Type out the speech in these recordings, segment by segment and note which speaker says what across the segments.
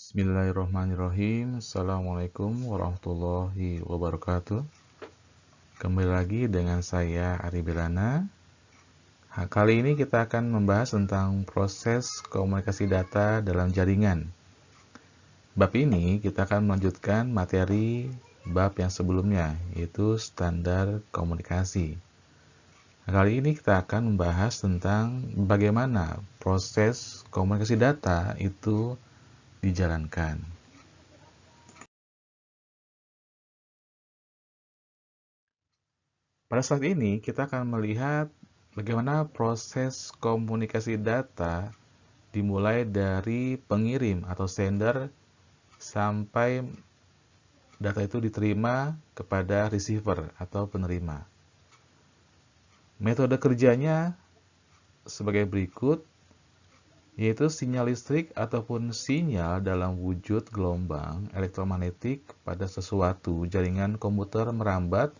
Speaker 1: Bismillahirrahmanirrahim. Assalamualaikum warahmatullahi wabarakatuh. Kembali lagi dengan saya Ari Belana. Kali ini kita akan membahas tentang proses komunikasi data dalam jaringan. Bab ini kita akan melanjutkan materi bab yang sebelumnya, yaitu standar komunikasi. Kali ini kita akan membahas tentang bagaimana proses komunikasi data itu dijalankan. Pada saat ini kita akan melihat bagaimana proses komunikasi data dimulai dari pengirim atau sender sampai data itu diterima kepada receiver atau penerima. Metode kerjanya sebagai berikut, yaitu sinyal listrik ataupun sinyal dalam wujud gelombang elektromagnetik pada sesuatu jaringan komputer merambat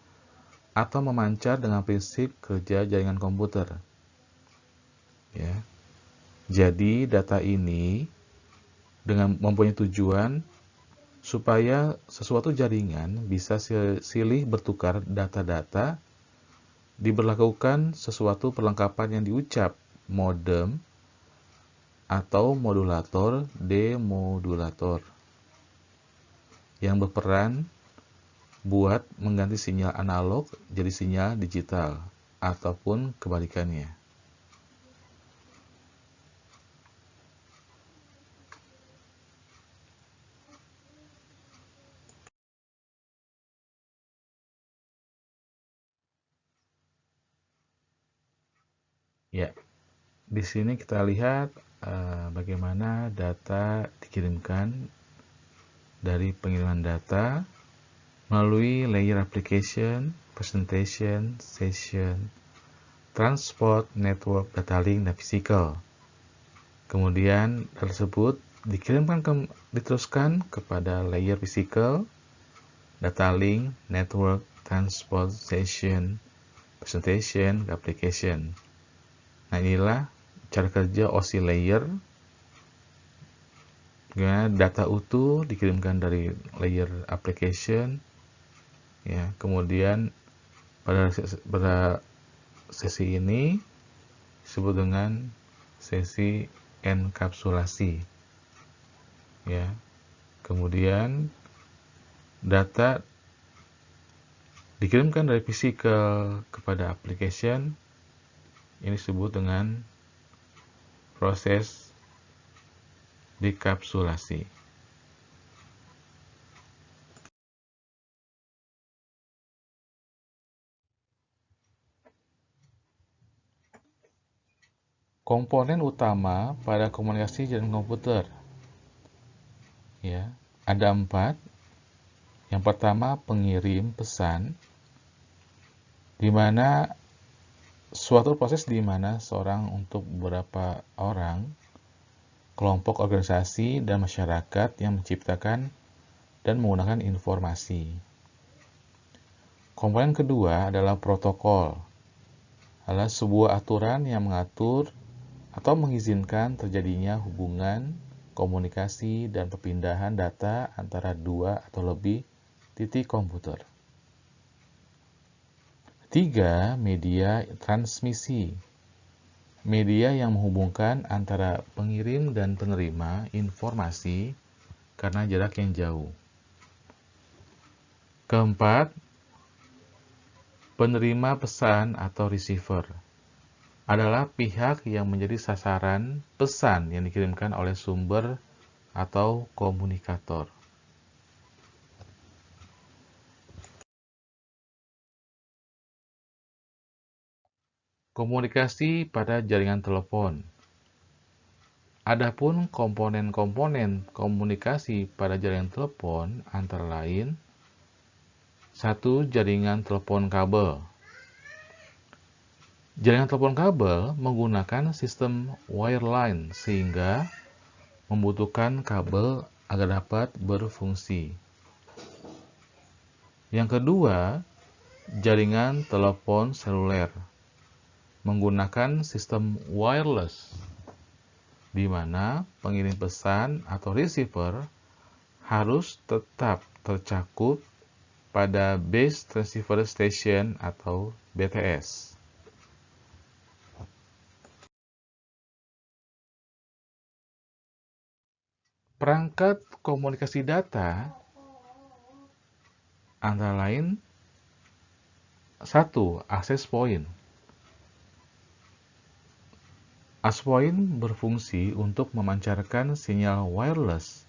Speaker 1: atau memancar dengan prinsip kerja jaringan komputer. Ya. Jadi data ini dengan mempunyai tujuan supaya sesuatu jaringan bisa silih bertukar data-data, diberlakukan sesuatu perlengkapan yang diucap modem atau modulator demodulator yang berperan buat mengganti sinyal analog jadi sinyal digital ataupun kebalikannya. Ya, di sini kita lihat bagaimana data dikirimkan dari pengiriman data melalui layer application, presentation, session, transport, network, data link, dan physical. Kemudian data tersebut diteruskan kepada layer physical, data link, network, transport, session, presentation, application. Nah, inilah cara kerja OSI layer. Data utuh dikirimkan dari layer application. Ya, kemudian pada sesi ini disebut dengan sesi enkapsulasi. Ya, kemudian data dikirimkan dari physical kepada application. Ini disebut dengan proses dekapsulasi. Komponen utama pada komunikasi jaringan komputer, ya, ada 4. Yang pertama, pengirim pesan, di mana suatu proses di mana seorang untuk beberapa orang, kelompok organisasi, dan masyarakat yang menciptakan dan menggunakan informasi. Komponen kedua adalah protokol, adalah sebuah aturan yang mengatur atau mengizinkan terjadinya hubungan, komunikasi, dan perpindahan data antara dua atau lebih titik komputer. 3. Media transmisi. Media yang menghubungkan antara pengirim dan penerima informasi karena jarak yang jauh. Keempat, penerima pesan atau receiver adalah pihak yang menjadi sasaran pesan yang dikirimkan oleh sumber atau komunikator. Komunikasi pada jaringan telepon. Adapun komponen-komponen komunikasi pada jaringan telepon antara lain: 1. Jaringan telepon kabel. Jaringan telepon kabel menggunakan sistem wireline sehingga membutuhkan kabel agar dapat berfungsi. Yang kedua, jaringan telepon seluler menggunakan sistem wireless, di mana pengirim pesan atau receiver harus tetap tercakup pada Base Transceiver Station atau BTS. Perangkat komunikasi data antara lain 1. Access point. Access point berfungsi untuk memancarkan sinyal wireless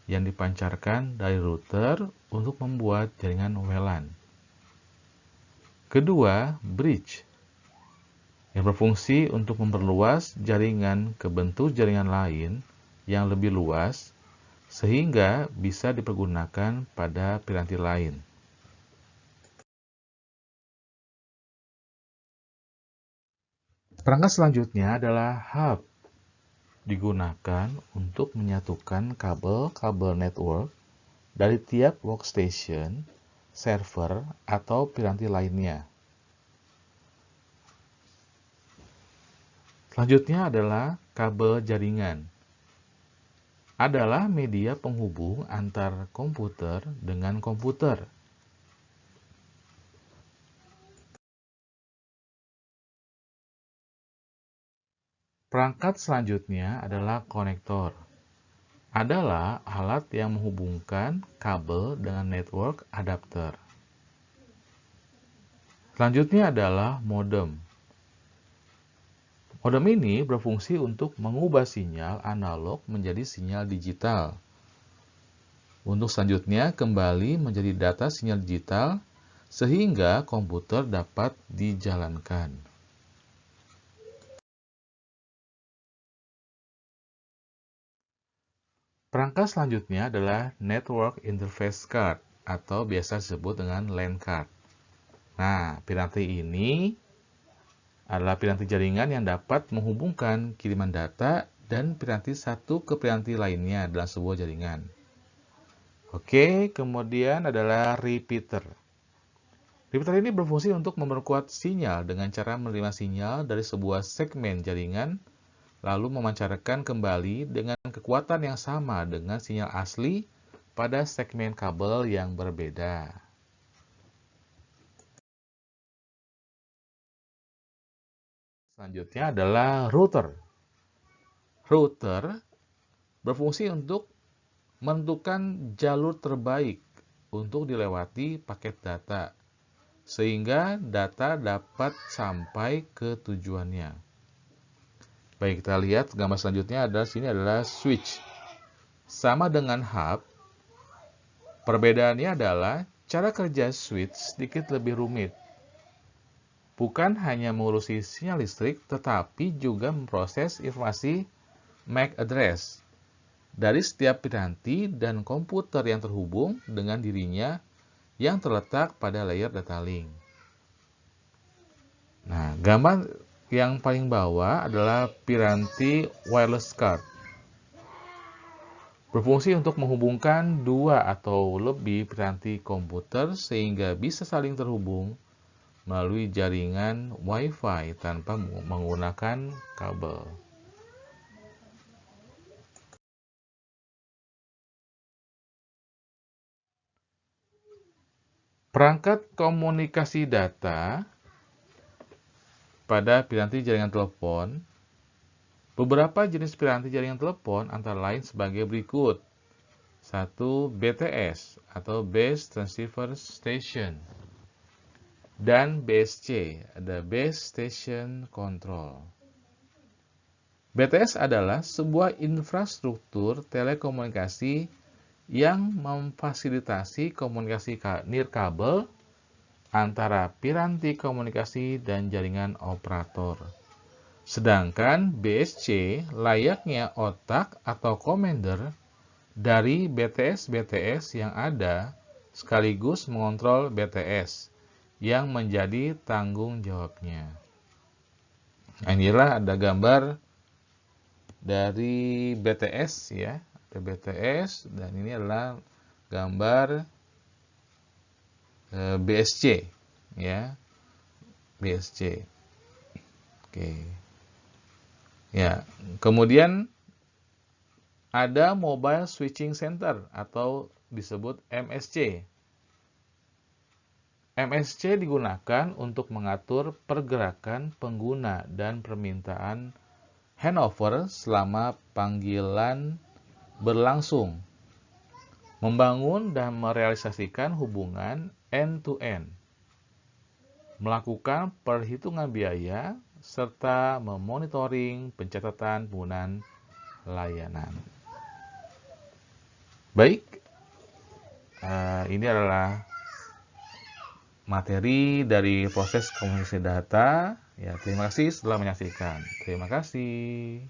Speaker 1: yang dipancarkan dari router untuk membuat jaringan WLAN. Kedua, bridge yang berfungsi untuk memperluas jaringan ke bentuk jaringan lain yang lebih luas sehingga bisa dipergunakan pada piranti lain. Perangkat selanjutnya adalah hub, digunakan untuk menyatukan kabel-kabel network dari tiap workstation, server, atau piranti lainnya. Selanjutnya adalah kabel jaringan. Adalah media penghubung antar komputer dengan komputer. Perangkat selanjutnya adalah konektor. Adalah alat yang menghubungkan kabel dengan network adapter. Selanjutnya adalah modem. Modem ini berfungsi untuk mengubah sinyal analog menjadi sinyal digital. Untuk selanjutnya kembali menjadi data sinyal digital sehingga komputer dapat dijalankan. Perangkat selanjutnya adalah Network Interface Card atau biasa disebut dengan LAN card. Nah, piranti ini adalah piranti jaringan yang dapat menghubungkan kiriman data dan piranti satu ke piranti lainnya dalam sebuah jaringan. Oke, kemudian adalah repeater. Repeater ini berfungsi untuk memperkuat sinyal dengan cara menerima sinyal dari sebuah segmen jaringan lalu memancarkan kembali dengan kekuatan yang sama dengan sinyal asli pada segmen kabel yang berbeda. Selanjutnya adalah router. Router berfungsi untuk menentukan jalur terbaik untuk dilewati paket data, sehingga data dapat sampai ke tujuannya. Baik, kita lihat gambar selanjutnya adalah sini adalah switch. Sama dengan hub, perbedaannya adalah cara kerja switch sedikit lebih rumit. Bukan hanya mengurusi sinyal listrik, tetapi juga memproses informasi MAC address dari setiap piranti dan komputer yang terhubung dengan dirinya yang terletak pada layer data link. Nah, gambar yang paling bawah adalah piranti wireless card. Berfungsi untuk menghubungkan dua atau lebih piranti komputer sehingga bisa saling terhubung melalui jaringan Wi-Fi tanpa menggunakan kabel. Perangkat komunikasi data pada piranti jaringan telepon. Beberapa jenis piranti jaringan telepon antara lain sebagai berikut. 1. BTS atau Base Transceiver Station. Dan BSC, ada Base Station Control. BTS adalah sebuah infrastruktur telekomunikasi yang memfasilitasi komunikasi nirkabel antara piranti komunikasi dan jaringan operator. Sedangkan BSC layaknya otak atau commander dari BTS-BTS yang ada sekaligus mengontrol BTS yang menjadi tanggung jawabnya. Nah, inilah ada gambar dari BTS ya, ada BTS dan ini adalah gambar BSC ya, BSC. Oke. Ya, kemudian Ada Mobile Switching Center atau disebut MSC. MSC digunakan untuk mengatur pergerakan pengguna dan permintaan handover selama panggilan berlangsung, membangun dan merealisasikan hubungan end-to-end, melakukan perhitungan biaya, serta memonitoring pencatatan penggunaan layanan. Baik, ini adalah materi dari proses komunikasi data. Ya, terima kasih telah menyaksikan. Terima kasih.